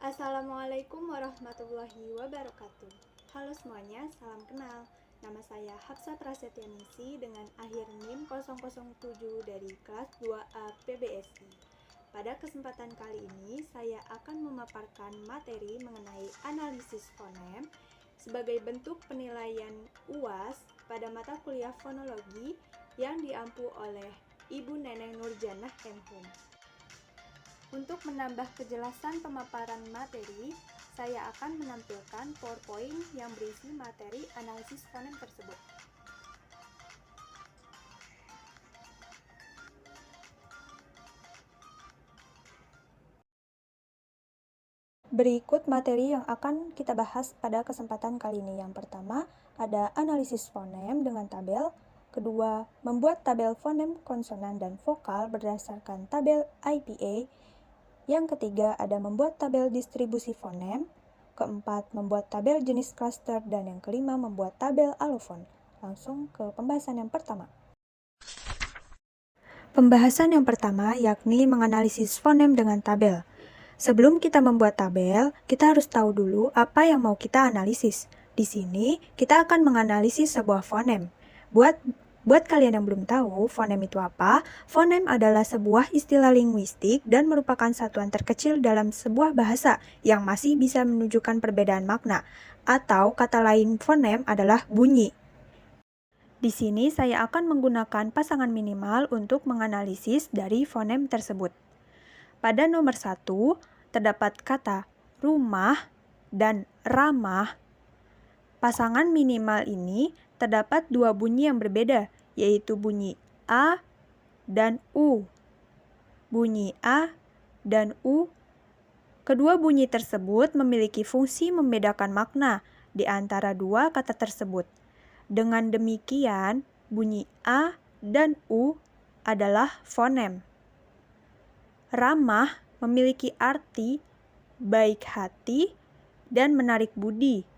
Assalamualaikum warahmatullahi wabarakatuh. Halo semuanya, salam kenal. Nama saya Hafsat Prasetyaningsi dengan akhir NIM 007 dari kelas 2A PBSI. Pada kesempatan kali ini, saya akan memaparkan materi mengenai analisis fonem sebagai bentuk penilaian UAS pada mata kuliah fonologi yang diampu oleh Ibu Neneng Nurjanah M.Hum. Untuk menambah kejelasan pemaparan materi, saya akan menampilkan PowerPoint yang berisi materi analisis fonem tersebut. Berikut materi yang akan kita bahas pada kesempatan kali ini. Yang pertama, ada analisis fonem dengan tabel. Kedua, membuat tabel fonem konsonan dan vokal berdasarkan tabel IPA. Yang ketiga, ada membuat tabel distribusi fonem. Keempat, membuat tabel jenis klaster. Dan yang kelima, membuat tabel alofon. Langsung ke pembahasan yang pertama. Pembahasan yang pertama yakni menganalisis fonem dengan tabel. Sebelum kita membuat tabel, kita harus tahu dulu apa yang mau kita analisis. Di sini, kita akan menganalisis sebuah fonem. Buat kalian yang belum tahu, fonem itu apa? Fonem adalah sebuah istilah linguistik dan merupakan satuan terkecil dalam sebuah bahasa yang masih bisa menunjukkan perbedaan makna. Atau kata lain fonem adalah bunyi. Di sini saya akan menggunakan pasangan minimal untuk menganalisis dari fonem tersebut. Pada nomor 1, terdapat kata rumah dan ramah. Pasangan minimal ini terdapat dua bunyi yang berbeda, yaitu bunyi A dan U. Bunyi A dan U. Kedua bunyi tersebut memiliki fungsi membedakan makna di antara dua kata tersebut. Dengan demikian, bunyi A dan U adalah fonem. Ramah memiliki arti baik hati dan menarik budi,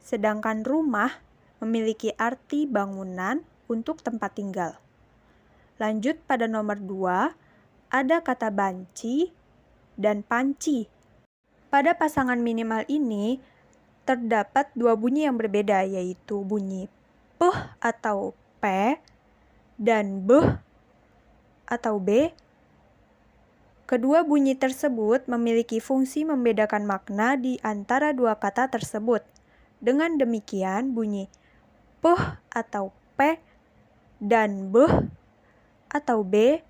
sedangkan rumah memiliki arti bangunan untuk tempat tinggal. Lanjut pada nomor 2, ada kata banci dan panci. Pada pasangan minimal ini, terdapat dua bunyi yang berbeda, yaitu bunyi peh atau P dan beh atau B. Kedua bunyi tersebut memiliki fungsi membedakan makna di antara dua kata tersebut. Dengan demikian, bunyi peh atau P dan beh atau B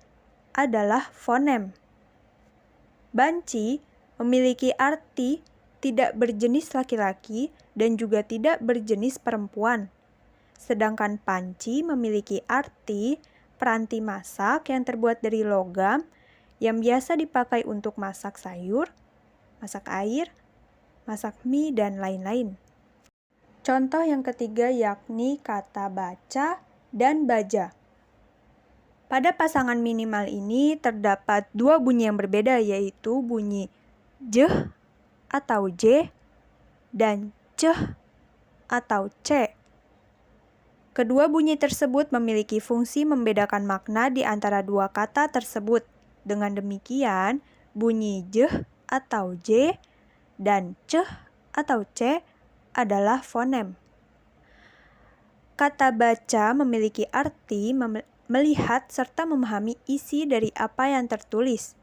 adalah fonem. Banci memiliki arti tidak berjenis laki-laki dan juga tidak berjenis perempuan. Sedangkan panci memiliki arti peranti masak yang terbuat dari logam yang biasa dipakai untuk masak sayur, masak air, masak mie, dan lain-lain. Contoh yang ketiga yakni kata baca dan baja. Pada pasangan minimal ini terdapat dua bunyi yang berbeda, yaitu bunyi jeh atau J dan ceh atau C. Kedua bunyi tersebut memiliki fungsi membedakan makna di antara dua kata tersebut. Dengan demikian, bunyi jeh atau J dan ceh atau C adalah fonem. Kata baca memiliki arti melihat serta memahami isi dari apa yang tertulis.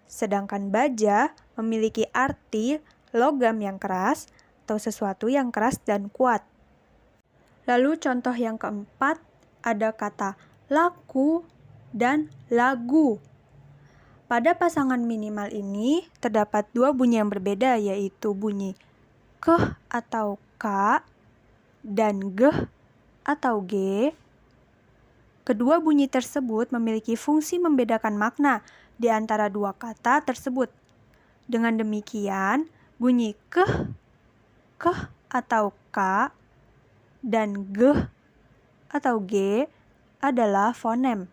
Sedangkan baja memiliki arti logam yang keras atau sesuatu yang keras dan kuat. Lalu contoh yang keempat, ada kata laku dan lagu. Pada pasangan minimal ini terdapat dua bunyi yang berbeda, yaitu bunyi keh atau K dan geh atau G. Kedua bunyi tersebut memiliki fungsi membedakan makna di antara dua kata tersebut. Dengan demikian, bunyi keh atau K dan geh atau G adalah fonem.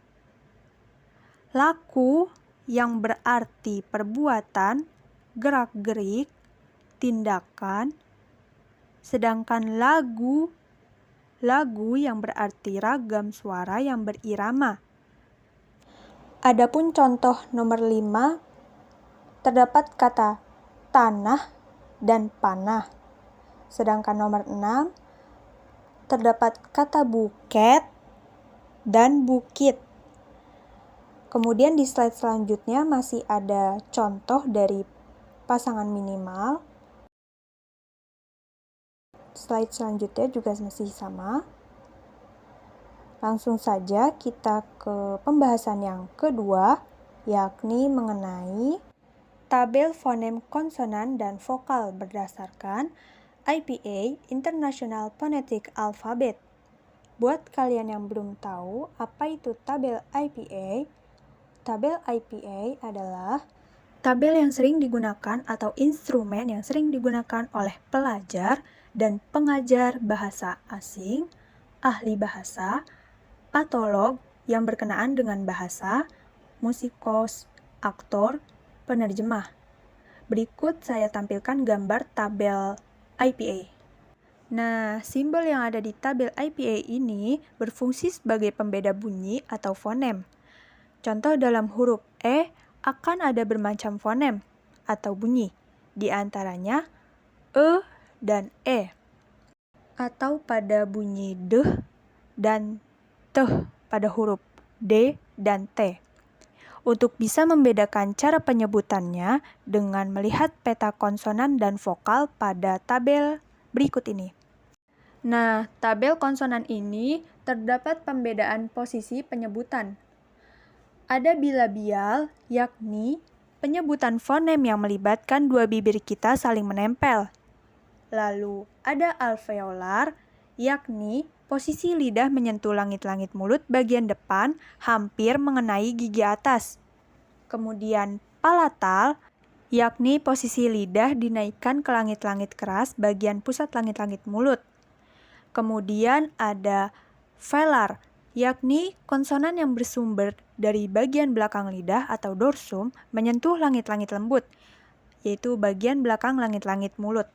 Laku yang berarti perbuatan, gerak-gerik, tindakan, sedangkan lagu yang berarti ragam suara yang berirama. Adapun contoh nomor 5, terdapat kata tanah, dan panah. Sedangkan nomor 6, terdapat kata buket dan bukit. Kemudian di slide selanjutnya masih ada contoh dari pasangan minimal. Slide selanjutnya juga masih sama. Langsung saja kita ke pembahasan yang kedua, yakni mengenai tabel fonem konsonan dan vokal berdasarkan IPA International Phonetic Alphabet. Buat kalian yang belum tahu apa itu tabel IPA adalah tabel yang sering digunakan atau instrumen yang sering digunakan oleh pelajar dan pengajar bahasa asing, ahli bahasa, patolog yang berkenaan dengan bahasa, musikus, aktor, penerjemah. Berikut saya tampilkan gambar tabel IPA. Nah, simbol yang ada di tabel IPA ini berfungsi sebagai pembeda bunyi atau fonem. Contoh dalam huruf E akan ada bermacam fonem atau bunyi, di antaranya E dan E. Atau pada bunyi D dan T pada huruf D dan T. Untuk bisa membedakan cara penyebutannya dengan melihat peta konsonan dan vokal pada tabel berikut ini. Nah, tabel konsonan ini terdapat pembedaan posisi penyebutan. Ada bilabial, yakni penyebutan fonem yang melibatkan dua bibir kita saling menempel. Lalu ada alveolar, yakni posisi lidah menyentuh langit-langit mulut bagian depan hampir mengenai gigi atas. Kemudian palatal, yakni posisi lidah dinaikkan ke langit-langit keras bagian pusat langit-langit mulut. Kemudian ada velar, yakni konsonan yang bersumber dari bagian belakang lidah atau dorsum menyentuh langit-langit lembut, yaitu bagian belakang langit-langit mulut.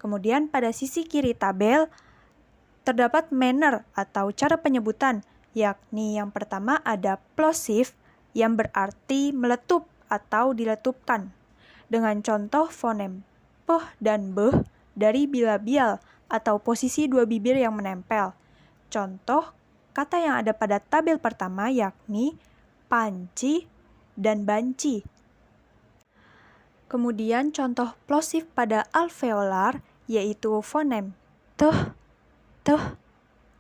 Kemudian pada sisi kiri tabel, terdapat manner atau cara penyebutan, yakni yang pertama ada plosive yang berarti meletup atau diletupkan, dengan contoh fonem p dan b dari bilabial atau posisi dua bibir yang menempel. Contoh kata yang ada pada tabel pertama yakni panci dan banci. Kemudian contoh plosive pada alveolar yaitu fonem t,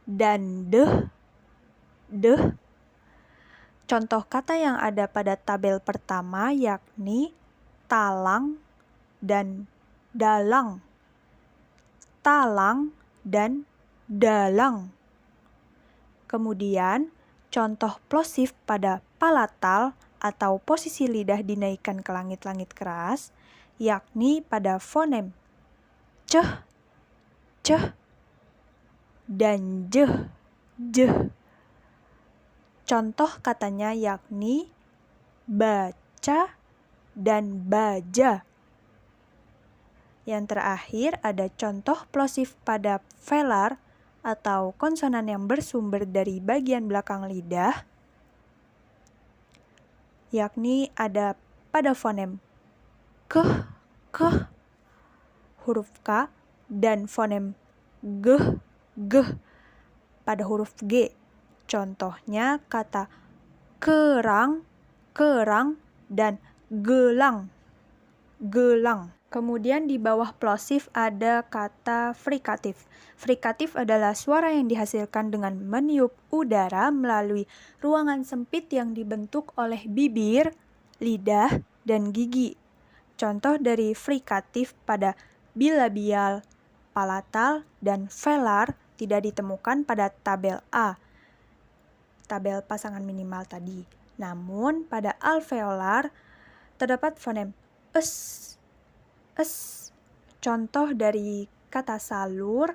dan deh. Contoh kata yang ada pada tabel pertama yakni talang dan dalang. Talang dan dalang. Kemudian contoh plosive pada palatal atau posisi lidah dinaikkan ke langit-langit keras yakni pada fonem ceh, dan jeh. Contoh katanya yakni baca dan baja. Yang terakhir ada contoh plosive pada velar atau konsonan yang bersumber dari bagian belakang lidah, yakni ada pada fonem k, huruf K, dan fonem g pada huruf G. Contohnya kata kerang, dan gelang. Kemudian di bawah plosive ada kata frikatif. Frikatif adalah suara yang dihasilkan dengan meniup udara melalui ruangan sempit yang dibentuk oleh bibir, lidah, dan gigi. Contoh dari frikatif pada bilabial, palatal, dan velar tidak ditemukan pada tabel A, tabel pasangan minimal tadi. Namun pada alveolar terdapat fonem es. Contoh dari kata salur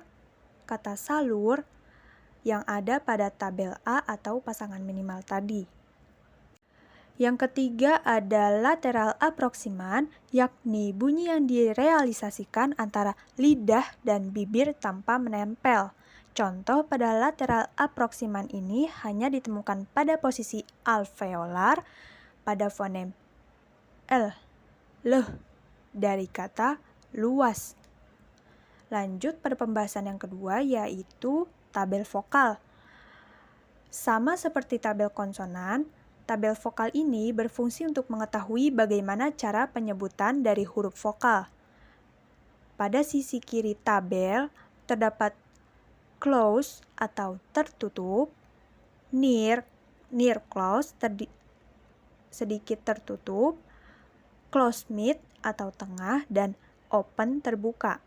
yang ada pada tabel A atau pasangan minimal tadi. Yang ketiga ada lateral aproksiman, yakni bunyi yang direalisasikan antara lidah dan bibir tanpa menempel. Contoh pada lateral aproksiman ini hanya ditemukan pada posisi alveolar pada fonem L, dari kata luas. Lanjut pada pembahasan yang kedua, yaitu tabel vokal. Sama seperti tabel konsonan, tabel vokal ini berfungsi untuk mengetahui bagaimana cara penyebutan dari huruf vokal. Pada sisi kiri tabel terdapat close atau tertutup, near close sedikit tertutup, close mid atau tengah, dan open terbuka.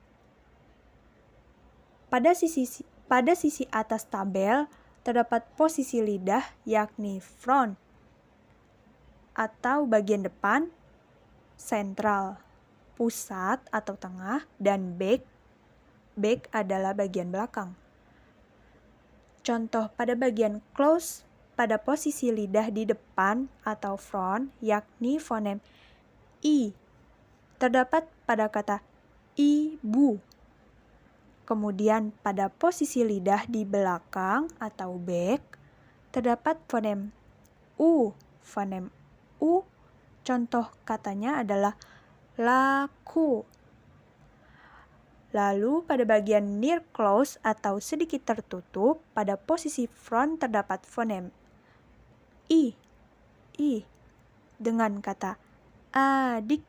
Pada sisi atas tabel terdapat posisi lidah, yakni front atau bagian depan, sentral, pusat atau tengah, dan back adalah bagian belakang. Contoh pada bagian close pada posisi lidah di depan atau front, yakni fonem I, terdapat pada kata ibu. Kemudian pada posisi lidah di belakang atau back, terdapat fonem U. Fonem U, contoh katanya adalah laku. Lalu pada bagian near close atau sedikit tertutup, pada posisi front terdapat fonem I dengan kata adik.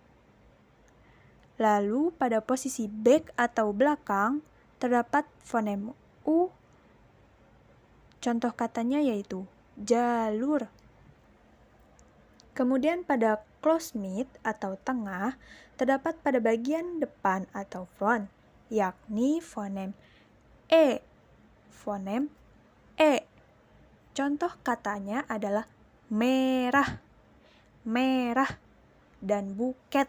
Lalu pada posisi back atau belakang terdapat fonem U. Contoh katanya yaitu jalur. Kemudian pada close mid atau tengah terdapat pada bagian depan atau front, yakni fonem E. Fonem E. Contoh katanya adalah merah, dan buket.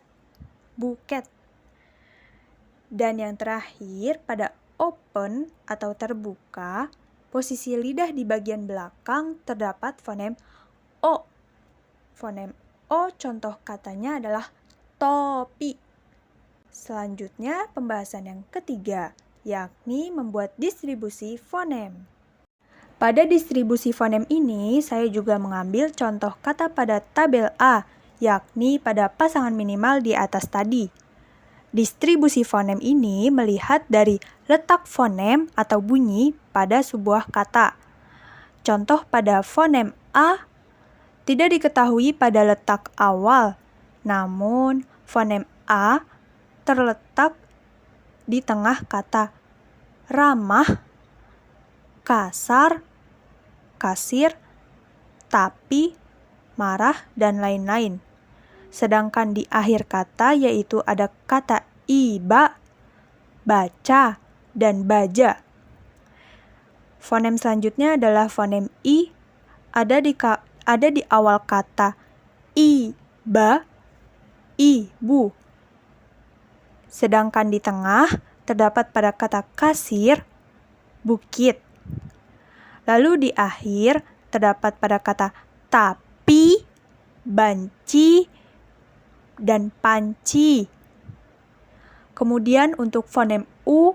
Dan yang terakhir, pada open atau terbuka, posisi lidah di bagian belakang terdapat fonem O. Fonem O, contoh katanya adalah topi. Selanjutnya, pembahasan yang ketiga, yakni membuat distribusi fonem. Pada distribusi fonem ini, saya juga mengambil contoh kata pada tabel A, yakni pada pasangan minimal di atas tadi. Distribusi fonem ini melihat dari letak fonem atau bunyi pada sebuah kata. Contoh pada fonem A tidak diketahui pada letak awal, namun fonem A terletak di tengah kata ramah, kasar, kasir, tapi, marah, dan lain-lain. Sedangkan di akhir kata yaitu ada kata iba, baca, dan baja. Fonem selanjutnya adalah fonem I, ada di awal kata iba, ibu. Sedangkan di tengah terdapat pada kata kasir, bukit. Lalu di akhir terdapat pada kata tapi, banci, dan panci. Kemudian untuk fonem U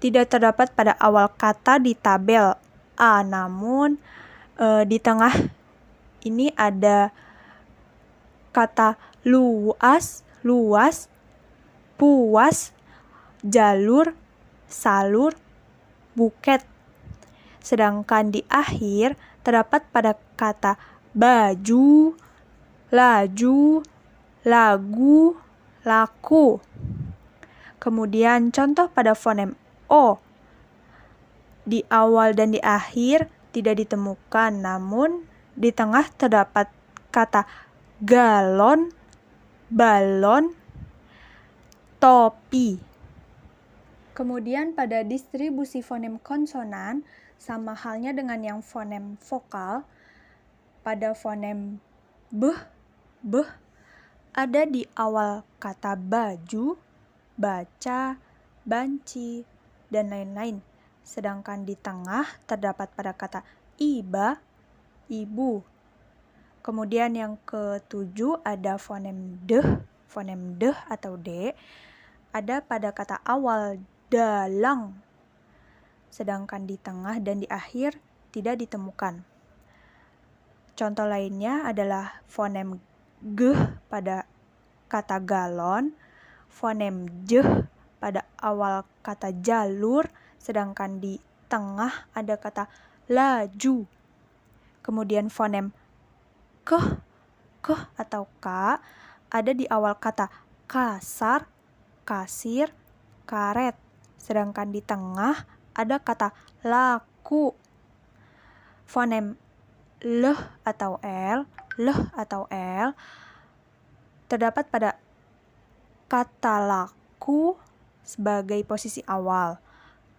tidak terdapat pada awal kata di tabel A, namun di tengah ini ada kata luas, puas, jalur, salur, buket. Sedangkan di akhir terdapat pada kata baju, laju, lagu, laku. Kemudian contoh pada fonem O. Di awal dan di akhir tidak ditemukan, namun di tengah terdapat kata galon, balon, topi. Kemudian pada distribusi fonem konsonan, sama halnya dengan yang fonem vokal, pada fonem beh, ada di awal kata baju, baca, banci, dan lain-lain. Sedangkan di tengah terdapat pada kata iba, ibu. Kemudian yang ketujuh ada fonem deh atau D, ada pada kata awal dalang. Sedangkan di tengah dan di akhir tidak ditemukan. Contoh lainnya adalah fonem g pada kata galon, fonem j pada awal kata jalur, sedangkan di tengah ada kata laju. Kemudian fonem keh atau k ada di awal kata kasar, kasir, karet. Sedangkan di tengah ada kata laku. Fonem leh atau l terdapat pada kata laku sebagai posisi awal.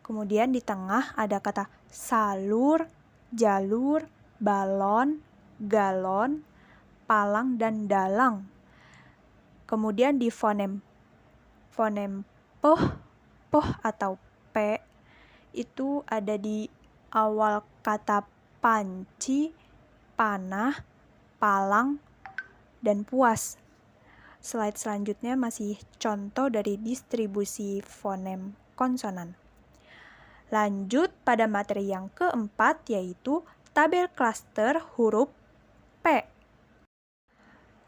Kemudian di tengah ada kata salur, jalur, balon, galon, palang, dan dalang. Kemudian di fonem poh atau p itu ada di awal kata panci, panah, palang, dan puas. Slide selanjutnya masih contoh dari distribusi fonem konsonan. Lanjut pada materi yang keempat, yaitu tabel klaster huruf P.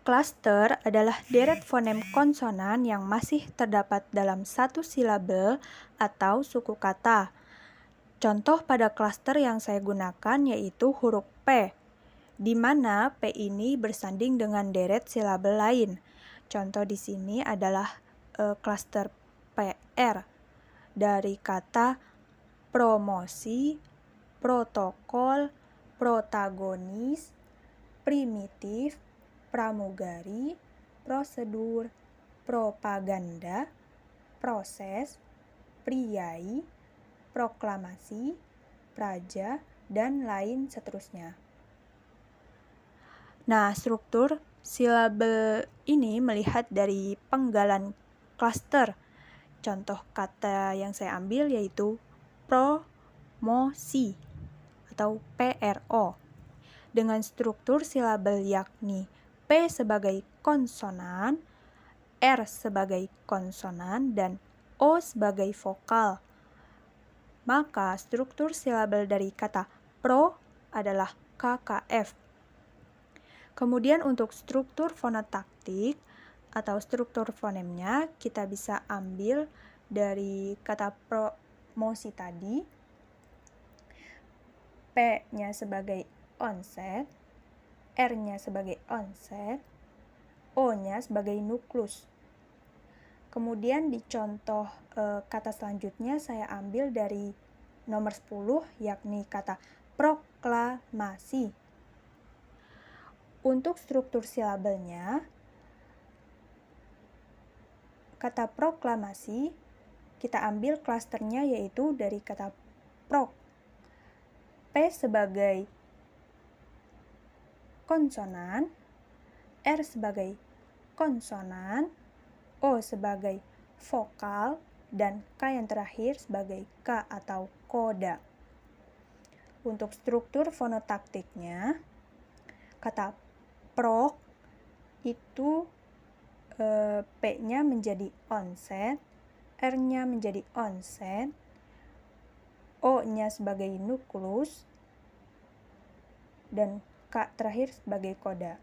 Klaster adalah deret fonem konsonan yang masih terdapat dalam satu silabel atau suku kata. Contoh pada klaster yang saya gunakan yaitu huruf P, di mana P ini bersanding dengan deret silabel lain. Contoh di sini adalah klaster PR dari kata promosi, protokol, protagonis, primitif, pramugari, prosedur, propaganda, proses, priai, proklamasi, praja, dan lain seterusnya. Nah, struktur silabel ini melihat dari penggalan klaster. Contoh kata yang saya ambil yaitu promosi atau PRO. Dengan struktur silabel yakni P sebagai konsonan, R sebagai konsonan, dan O sebagai vokal. Maka struktur silabel dari kata pro adalah KKF. Kemudian untuk struktur fonotaktik atau struktur fonemnya kita bisa ambil dari kata promosi tadi. P-nya sebagai onset, R-nya sebagai onset, O-nya sebagai nuklus. Kemudian di contoh kata selanjutnya saya ambil dari nomor 10 yakni kata proklamasi. Untuk struktur silabelnya, kata proklamasi kita ambil klasternya yaitu dari kata prok. P sebagai konsonan, R sebagai konsonan, O sebagai vokal, dan K yang terakhir sebagai K atau koda. Untuk struktur fonotaktiknya, kata prok itu P-nya menjadi onset, R-nya menjadi onset, O-nya sebagai nuklus, dan K terakhir sebagai koda.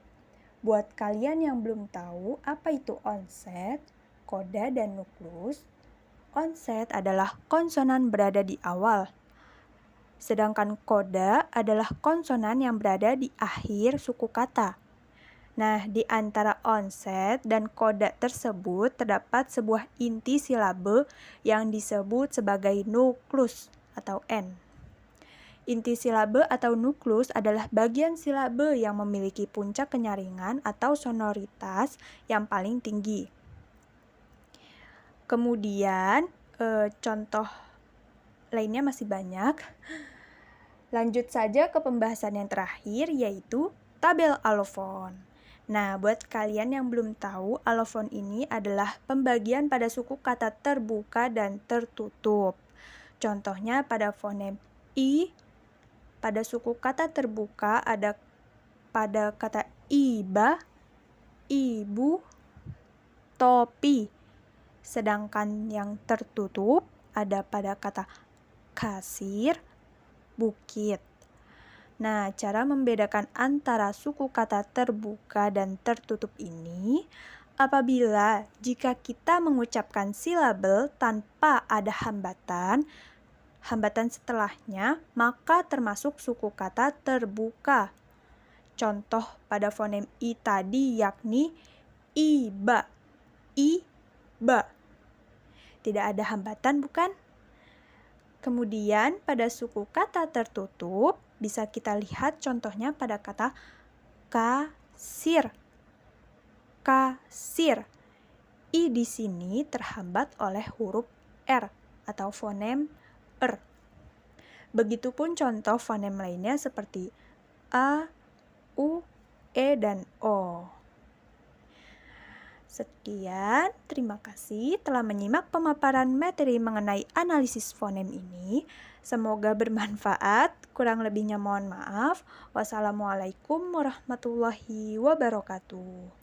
Buat kalian yang belum tahu apa itu onset, koda, dan nuklus, onset adalah konsonan berada di awal, sedangkan koda adalah konsonan yang berada di akhir suku kata. Nah, di antara onset dan koda tersebut terdapat sebuah inti silabe yang disebut sebagai nuklus atau N. Inti silabe atau nuklus adalah bagian silabe yang memiliki puncak kenyaringan atau sonoritas yang paling tinggi. Kemudian, contoh lainnya masih banyak. Lanjut saja ke pembahasan yang terakhir, yaitu tabel alofon. Nah, buat kalian yang belum tahu, alofon ini adalah pembagian pada suku kata terbuka dan tertutup. Contohnya pada fonem I, pada suku kata terbuka ada pada kata iba, ibu, topi. Sedangkan yang tertutup ada pada kata kasir, bukit. Nah, cara membedakan antara suku kata terbuka dan tertutup ini Apabila jika kita mengucapkan silabel tanpa ada hambatan setelahnya, maka termasuk suku kata terbuka. Contoh pada fonem I tadi yakni iba, iba. Tidak ada hambatan, bukan? Kemudian pada suku kata tertutup, bisa kita lihat contohnya pada kata kasir. Kasir. I di sini terhambat oleh huruf R atau fonem R. Begitupun contoh fonem lainnya seperti A, U, E, dan O. Sekian, terima kasih telah menyimak pemaparan materi mengenai analisis fonem ini. Semoga bermanfaat, kurang lebihnya mohon maaf. Wassalamualaikum warahmatullahi wabarakatuh.